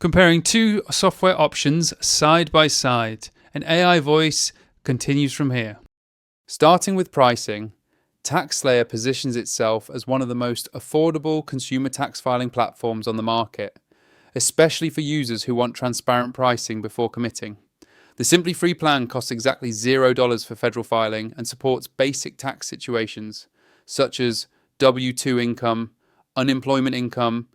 Comparing two software options side by side. An AI voice continues from here. Starting with pricing, TaxSlayer positions itself as one of the most affordable consumer tax filing platforms on the market, especially for users who want transparent pricing before committing. The Simply Free plan costs exactly $0 for federal filing and supports basic tax situations such as W-2 income, unemployment income,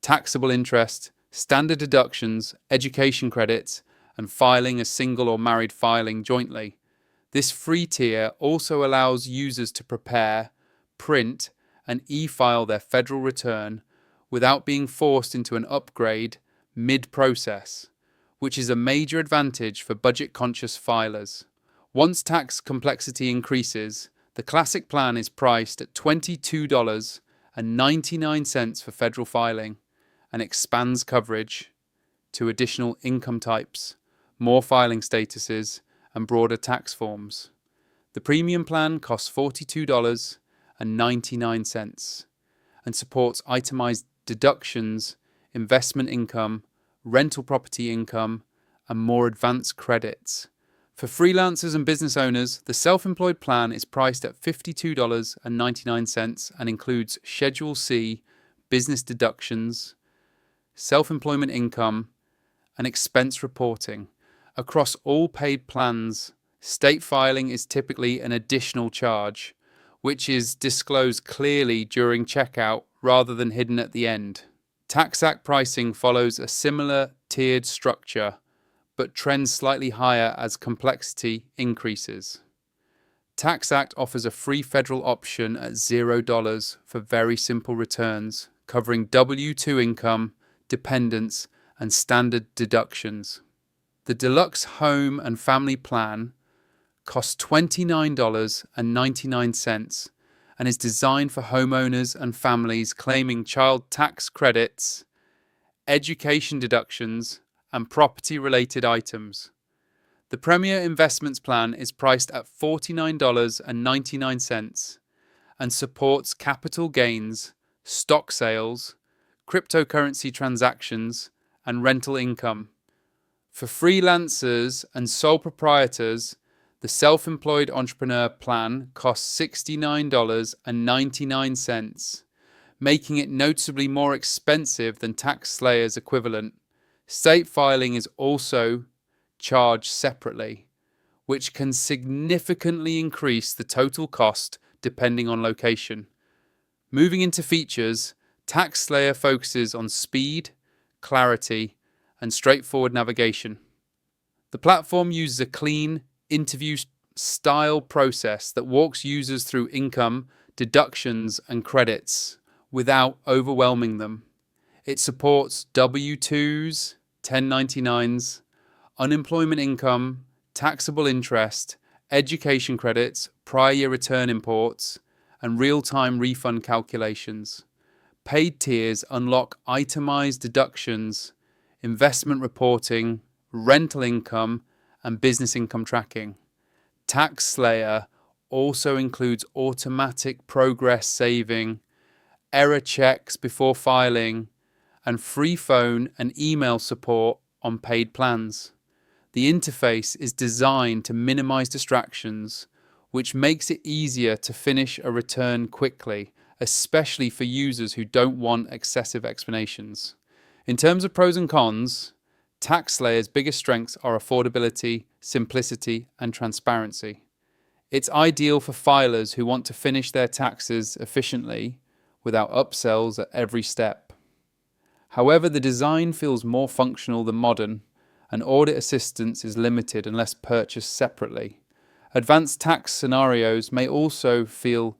taxable interest, standard deductions, education credits, and filing a single or married filing jointly. This free tier also allows users to prepare, print, and e-file their federal return without being forced into an upgrade mid-process, which is a major advantage for budget-conscious filers. Once tax complexity increases, the classic plan is priced at $22.99 for federal filing and expands coverage to additional income types, more filing statuses, and broader tax forms. The premium plan costs $42.99 and supports itemized deductions, investment income, rental property income, and more advanced credits. For freelancers and business owners, the self-employed plan is priced at $52.99 and includes Schedule C, business deductions, self-employment income, and expense reporting. Across all paid plans, state filing is typically an additional charge, which is disclosed clearly during checkout rather than hidden at the end. TaxAct pricing follows a similar tiered structure, but trends slightly higher as complexity increases. TaxAct offers a free federal option at $0 for very simple returns, covering W-2 income, dependents, and standard deductions. The Deluxe Home and Family Plan costs $29.99 and is designed for homeowners and families claiming child tax credits, education deductions, and property-related items. The Premier Investments Plan is priced at $49.99 and supports capital gains, stock sales, cryptocurrency transactions, and rental income. For freelancers and sole proprietors, the Self-Employed Entrepreneur Plan costs $69.99, making it noticeably more expensive than TaxSlayer's equivalent. State filing is also charged separately, which can significantly increase the total cost depending on location. Moving into features, TaxSlayer focuses on speed, clarity, and straightforward navigation. The platform uses a clean, interview-style process that walks users through income, deductions, and credits without overwhelming them. It supports W-2s, 1099s, unemployment income, taxable interest, education credits, prior year return imports, and real-time refund calculations. Paid tiers unlock itemized deductions, investment reporting, rental income, and business income tracking. TaxSlayer also includes automatic progress saving, error checks before filing, and free phone and email support on paid plans. The interface is designed to minimize distractions, which makes it easier to finish a return quickly, especially for users who don't want excessive explanations. In terms of pros and cons, TaxSlayer's biggest strengths are affordability, simplicity, and transparency. It's ideal for filers who want to finish their taxes efficiently without upsells at every step. However, the design feels more functional than modern, and audit assistance is limited unless purchased separately. Advanced tax scenarios may also feel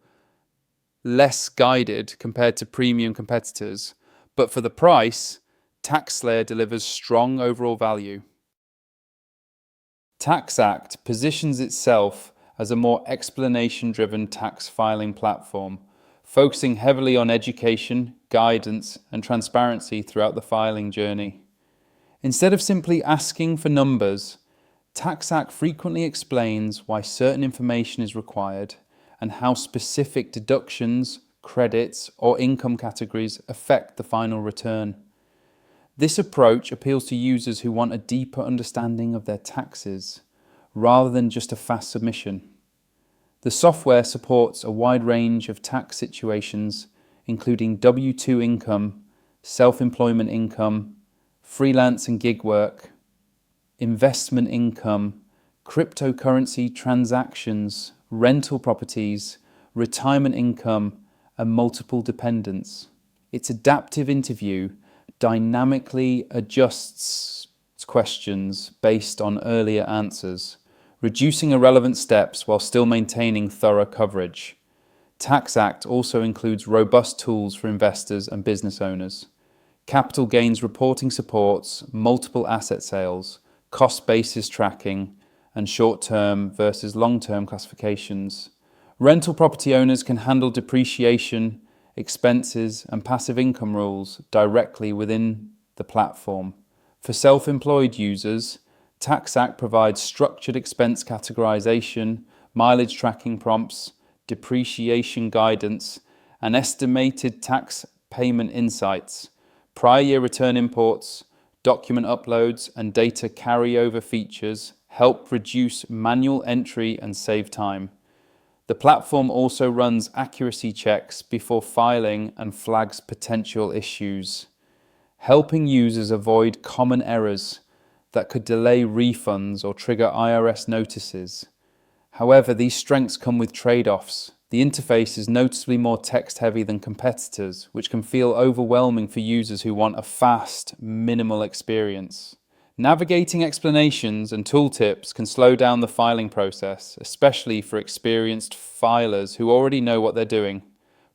less guided compared to premium competitors, but for the price, TaxSlayer delivers strong overall value. TaxAct positions itself as a more explanation-driven tax filing platform, focusing heavily on education, guidance, and transparency throughout the filing journey. Instead of simply asking for numbers, TaxAct frequently explains why certain information is required and how specific deductions, credits, or income categories affect the final return. This approach appeals to users who want a deeper understanding of their taxes, rather than just a fast submission. The software supports a wide range of tax situations, including W-2 income, self-employment income, freelance and gig work, investment income, cryptocurrency transactions, rental properties, retirement income, and multiple dependents. Its adaptive interview dynamically adjusts questions based on earlier answers, reducing irrelevant steps while still maintaining thorough coverage. TaxAct also includes robust tools for investors and business owners. Capital gains reporting supports multiple asset sales, cost basis tracking, and short-term versus long-term classifications. Rental property owners can handle depreciation, expenses, and passive income rules directly within the platform. For self-employed users, TaxAct provides structured expense categorization, mileage tracking prompts, depreciation guidance, and estimated tax payment insights. Prior year return imports, document uploads, and data carryover features help reduce manual entry and save time. The platform also runs accuracy checks before filing and flags potential issues, helping users avoid common errors that could delay refunds or trigger IRS notices. However, these strengths come with trade-offs. The interface is noticeably more text-heavy than competitors, which can feel overwhelming for users who want a fast, minimal experience. Navigating explanations and tooltips can slow down the filing process, especially for experienced filers who already know what they're doing.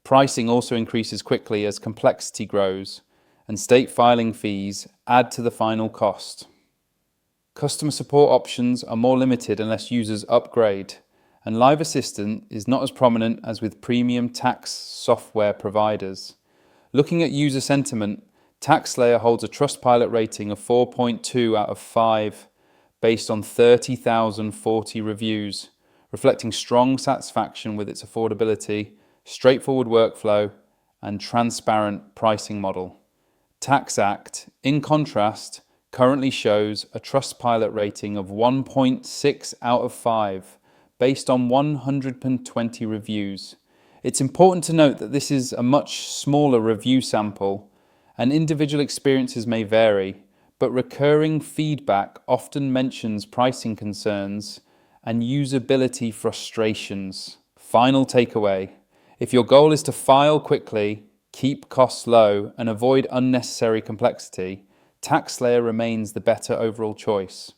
Pricing also increases quickly as complexity grows, and state filing fees add to the final cost. Customer support options are more limited unless users upgrade, and Live Assistant is not as prominent as with premium tax software providers. Looking at user sentiment, TaxSlayer holds a Trustpilot rating of 4.2 out of 5 based on 30,040 reviews, reflecting strong satisfaction with its affordability, straightforward workflow, and transparent pricing model. TaxAct, in contrast, currently shows a Trustpilot rating of 1.6 out of 5 based on 120 reviews. It's important to note that this is a much smaller review sample, and individual experiences may vary, but recurring feedback often mentions pricing concerns and usability frustrations. Final takeaway: if your goal is to file quickly, keep costs low, and avoid unnecessary complexity, TaxSlayer remains the better overall choice.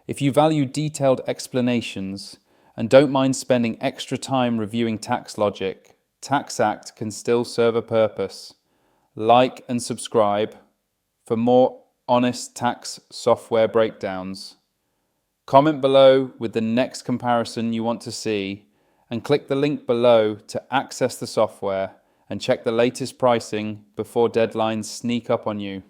If you value detailed explanations and don't mind spending extra time reviewing tax logic, TaxAct can still serve a purpose. Like and subscribe for more honest tax software breakdowns. Comment below with the next comparison you want to see, and click the link below to access the software and check the latest pricing before deadlines sneak up on you.